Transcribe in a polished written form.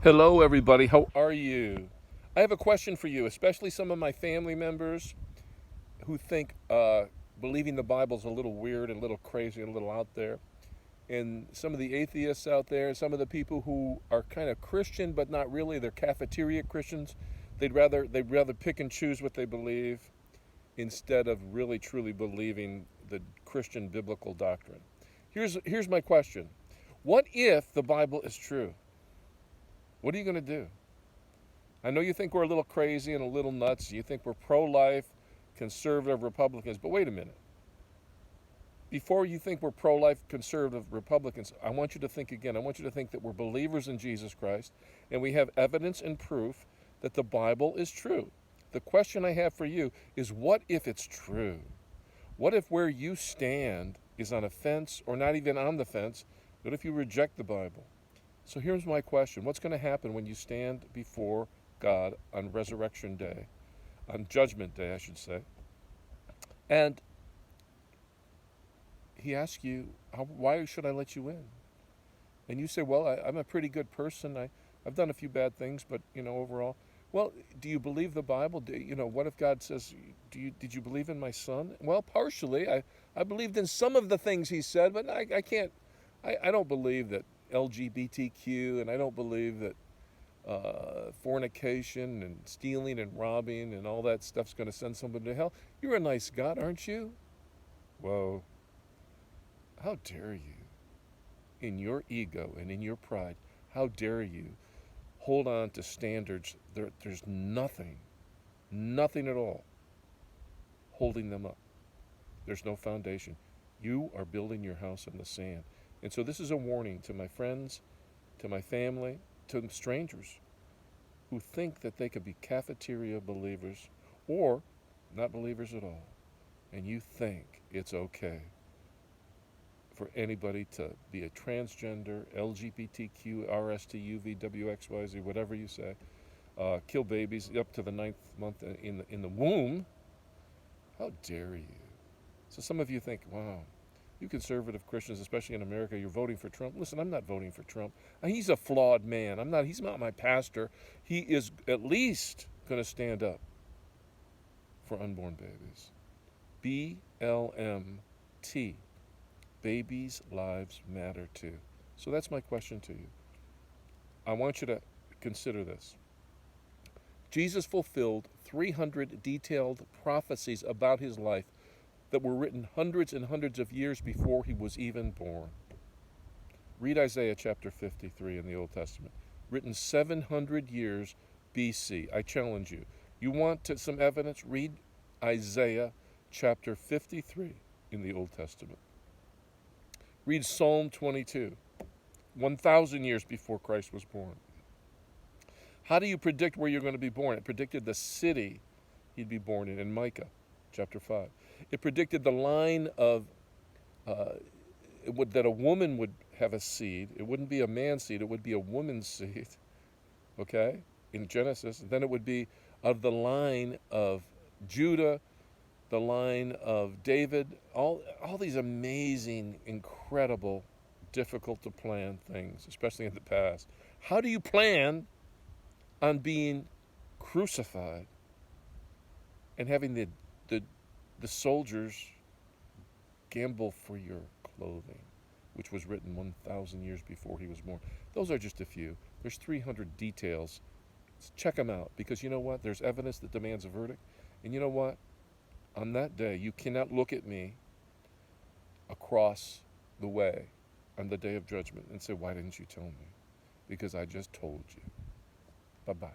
Hello, everybody. How are you? I have a question for you, especially some of my family members who think believing the Bible's a little weird, a little crazy, a little out there. And some of the atheists out there, some of the people who are kind of Christian but not really, they're cafeteria Christians. They'd rather pick and choose what they believe instead of really truly believing the Christian biblical doctrine. Here's my question. What if the Bible is true? What are you going to do? I know you think we're a little crazy and a little nuts. You think we're pro-life, conservative Republicans. But wait a minute. Before you think we're pro-life, conservative Republicans, I want you to think again. I want you to think that we're believers in Jesus Christ and we have evidence and proof that the Bible is true. The question I have for you is, what if it's true? What if where you stand is on a fence or not even on the fence? What if you reject the Bible? So here's my question. What's going to happen when you stand before God on Resurrection Day, on Judgment Day, I should say, and he asks you, why should I let you in? And you say, well, I'm a pretty good person. I've done a few bad things, but, overall. Well, do you believe the Bible? What if God says, did you believe in my son? Well, partially. I believed in some of the things he said, but I can't, I don't believe that LGBTQ, and I don't believe that fornication and stealing and robbing and all that stuff's going to send someone to hell. You're a nice God, aren't you? Whoa. How dare you, in your ego and in your pride, how dare you hold on to standards? There's nothing at all holding them up. There's no foundation. You are building your house on the sand. And so this is a warning to my friends, to my family, to strangers who think that they could be cafeteria believers or not believers at all. And you think it's okay for anybody to be a transgender, LGBTQ, RST, UV, WXYZ, whatever you say, kill babies up to the 9th month in the womb. How dare you? So some of you think, wow, you conservative Christians, especially in America, you're voting for Trump. Listen, I'm not voting for Trump. He's a flawed man. He's not my pastor. He is at least going to stand up for unborn babies. BLMT. Babies' lives matter too. So that's my question to you. I want you to consider this. Jesus fulfilled 300 detailed prophecies about his life that were written hundreds and hundreds of years before he was even born. Read Isaiah chapter 53 in the Old Testament, written 700 years BC. I challenge you. You want some evidence? Read Isaiah chapter 53 in the Old Testament. Read Psalm 22, 1,000 years before Christ was born. How do you predict where you're going to be born? It predicted the city he'd be born in Micah chapter 5. It predicted the line of that a woman would have a seed. It wouldn't be a man's seed. It would be a woman's seed, okay, in Genesis. And then it would be of the line of Judah, the line of David, all these amazing, incredible, difficult to plan things, especially in the past. How do you plan on being crucified and having the soldiers gamble for your clothing, which was written 1,000 years before he was born? Those are just a few. There's 300 details. Check them out, because you know what? There's evidence that demands a verdict. And you know what? On that day, you cannot look at me across the way on the day of judgment and say, why didn't you tell me? Because I just told you. Bye-bye.